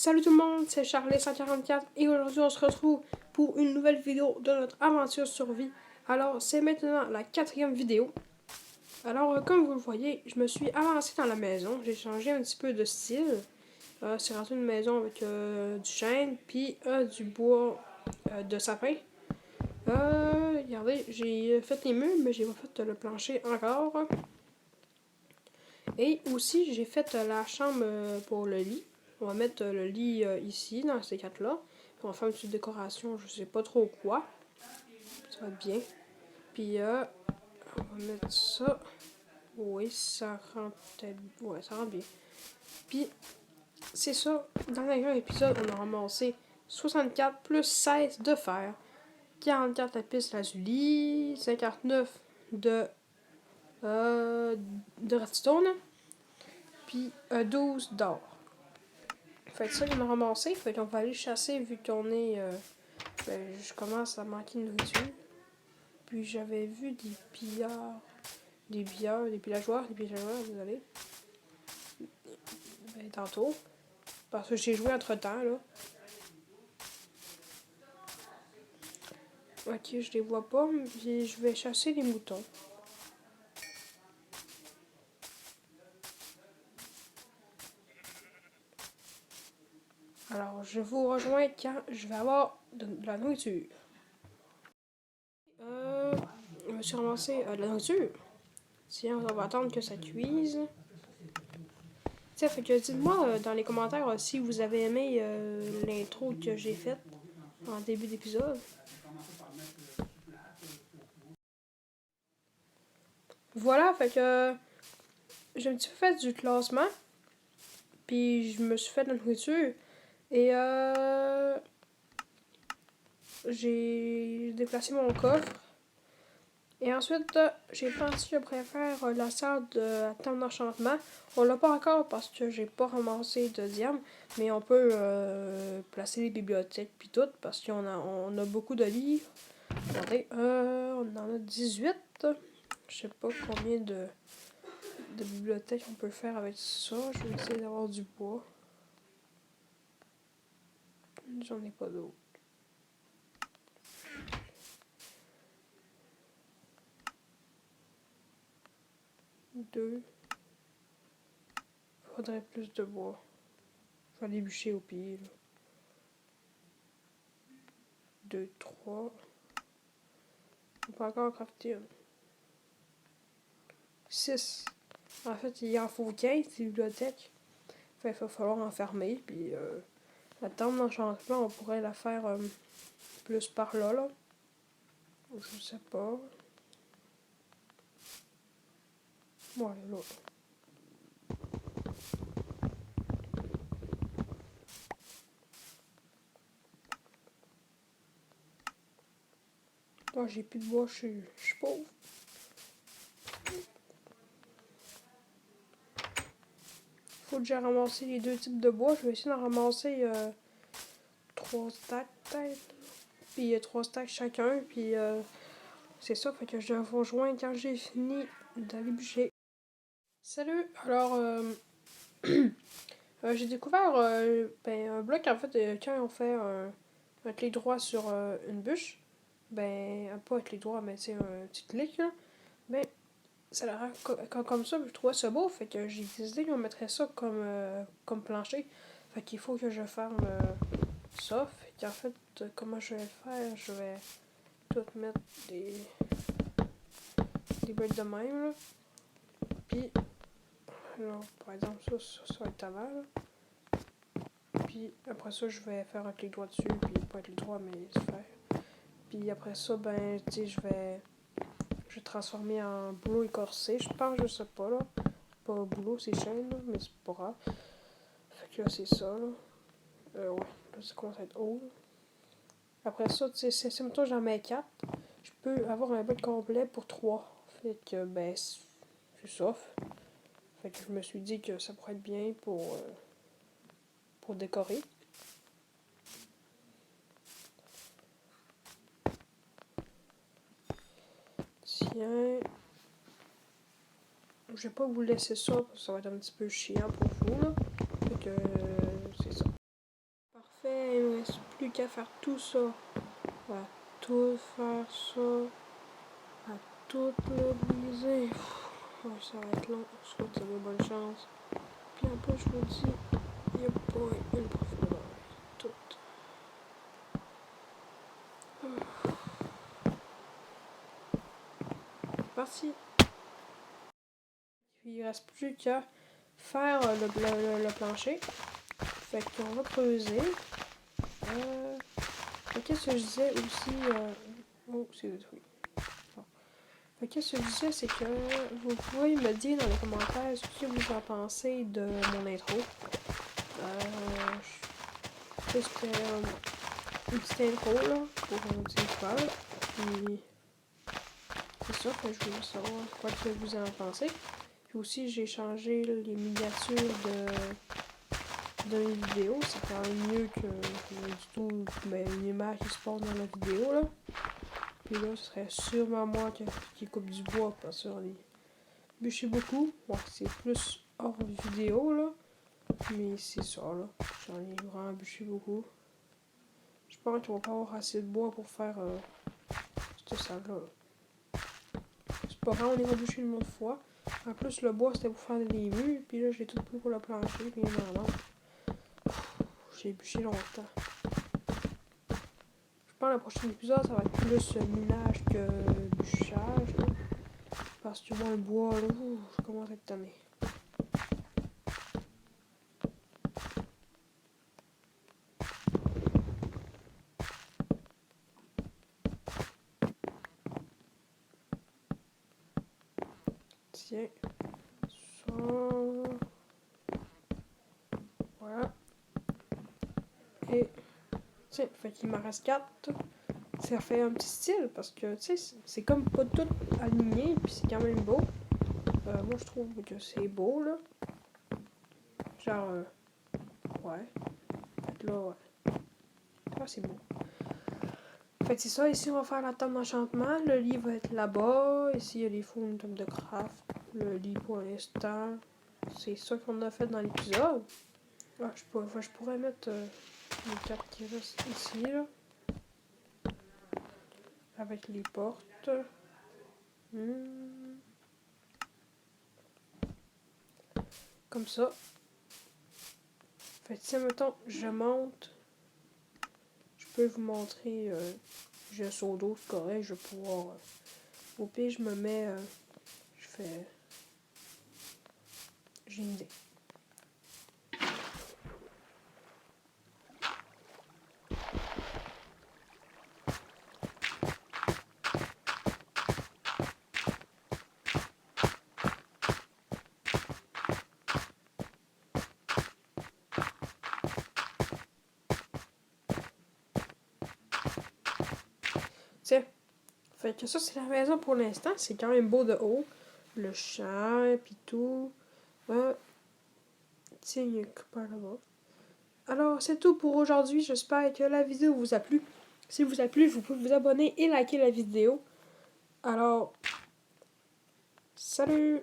Salut tout le monde, c'est Charlie144 et aujourd'hui on se retrouve pour une nouvelle vidéo de notre aventure survie. Alors c'est maintenant la 4e vidéo. Alors comme vous le voyez, je me suis avancé dans la maison, j'ai changé un petit peu de style. C'est rendu une maison avec du chêne puis du bois de sapin. Regardez, j'ai fait les murs mais j'ai pas fait le plancher encore. Et aussi j'ai fait la chambre pour le lit. On va mettre le lit ici, dans ces quatre-là. Puis on va faire une petite décoration, je sais pas trop quoi. Ça va être bien. Puis on va mettre ça. Oui, ça rentre peut-être. Ouais, ça rentre bien. Puis c'est ça. Dans le dernier épisode, on a ramassé 64 plus 16 de fer. 44 lapis lazuli. 59 de redstone. Puis 12 d'or. Fait que ça qu'on a ramassé, fait qu'on va aller chasser vu qu'on est... je commence à manquer de nourriture. Puis j'avais vu des pillards. Des villageois, désolé. Tantôt. Parce que j'ai joué entre temps, là. Ok, je les vois pas, mais je vais chasser les moutons. Alors, je vous rejoins quand je vais avoir de la nourriture. Je me suis ramassé de la nourriture. Tiens, on va attendre que ça cuise. Tiens, fait que dites-moi dans les commentaires si vous avez aimé l'intro que j'ai faite en début d'épisode. Voilà, fait que j'ai un petit peu fait du classement. Puis je me suis fait de la nourriture. Et j'ai déplacé mon coffre. Et ensuite, j'ai pensé après faire la salle de la table d'enchantement. On l'a pas encore parce que j'ai pas ramassé de diamants. Mais on peut placer les bibliothèques puis tout. Parce qu'on a beaucoup de livres. Regardez, on en a 18. Je sais pas combien de bibliothèques on peut faire avec ça. Je vais essayer d'avoir du bois. J'en ai pas d'autres. Deux. Faudrait plus de bois. Je vais aller bûcher au pied. 2, 3. On peut encore crafter 6. En fait, il en faut 15, ces bibliothèques. Fait, il va falloir enfermer. Puis la tente d'enchantement, on pourrait la faire plus par là, là. Je sais pas. Voilà, là. Oh, j'ai plus de bois, je suis pauvre. Faut que j'ai ramassé les deux types de bois. Je vais essayer d'en ramasser 3 stacks peut-être. Puis 3 stacks chacun. Puis c'est ça, fait que je vais vous rejoindre quand j'ai fini d'aller bûcher. Salut! Alors, j'ai découvert un bloc en fait quand on fait un clic droit sur une bûche. Pas un clic droit, mais c'est un petit clic là. Ben, ça a l'air comme ça, je trouvais ça beau, fait que j'ai décidé qu'on mettrait ça comme plancher. Fait qu'il faut que je ferme ça. Fait qu'en fait, comment je vais le faire? Je vais tout mettre des briques de même, là. Puis, là, par exemple, ça va être avant, là. Puis après ça, je vais faire un clic droit dessus, puis pas un clic droit, mais se faire. Puis après ça, tu sais, je vais transformer en boulot écorcé. Je pense, je sais pas, là. Pas boulot, c'est chaîne, là, mais c'est pas grave. Fait que là, c'est ça, là. Ouais, là, ça commence à être haut. Après ça, tu sais, si mettons j'en mets 4, je peux avoir un bloc complet pour 3. Fait que, c'est ça. Fait que je me suis dit que ça pourrait être bien pour décorer. Tiens. Je vais pas vous laisser ça parce que ça va être un petit peu chiant pour vous, là. Fait que c'est ça. plus qu'à faire tout ça. À tout faire ça. À tout le briser. Oh, ça va être long. Je souhaite de bonne chance. Puis en plus, je vous dis, il n'y a pas une profondeur. Tout. Parti. Puis il reste plus qu'à faire le plancher. Fait qu'on va creuser. Qu'est-ce que je disais aussi? Oh, c'est détruit. Bon. Qu'est-ce que je disais, c'est que vous pouvez me dire dans les commentaires ce que vous en pensez de mon intro. C'était une petite intro là, pour un petit école. Puis c'est ça, que je voulais savoir quoi que vous en pensez. Puis aussi, j'ai changé les miniatures de mes vidéos. C'est quand même mieux que du tout une image qui se porte dans la vidéo là. Puis là, ce serait sûrement moi qui coupe du bois parce que j'en ai bûché beaucoup. Bon, c'est plus hors vidéo là. Mais c'est ça là. J'en ai vraiment bûché beaucoup. Je pense qu'on va pas avoir assez de bois pour faire cette salle-là. C'est pas grave, on ira bûcher une autre fois. En plus, le bois c'était pour faire des murs. Puis là, j'ai tout pris pour le plancher. Puis non. J'ai bûché longtemps. Je pense que le prochain épisode, ça va être plus minage que bûchage. Là. Parce que moi, le bois, là, je commence à être tanné. Tiens. Ça. Voilà. Et. Tiens, fait qu'il m'en reste 4. Ça fait un petit style parce que, tu sais, c'est comme pas tout aligné. Puis c'est quand même beau. Moi, je trouve que c'est beau, là. Genre. Ouais. Fait là, ouais. Ah, c'est beau. Fait que c'est ça, ici on va faire la table d'enchantement, le lit va être là-bas, ici il y a les fantômes de craft, le lit pour l'instant, c'est ça qu'on a fait dans l'épisode. Ah, je pourrais mettre les cartes qui restent ici, là, avec les portes. Comme ça. Fait que si, mettons, je monte, je peux vous montrer, j'ai un seau d'eau, c'est correct, je vais pouvoir, au pire je me mets, je fais, j'ai une idée. Tiens, fait que ça c'est la maison pour l'instant, c'est quand même beau de haut, le champ pis tout. Tiens, il y a un copain là-bas. Alors, c'est tout pour aujourd'hui. J'espère que la vidéo vous a plu. Si vous a plu, vous pouvez vous abonner et liker la vidéo. Alors, salut!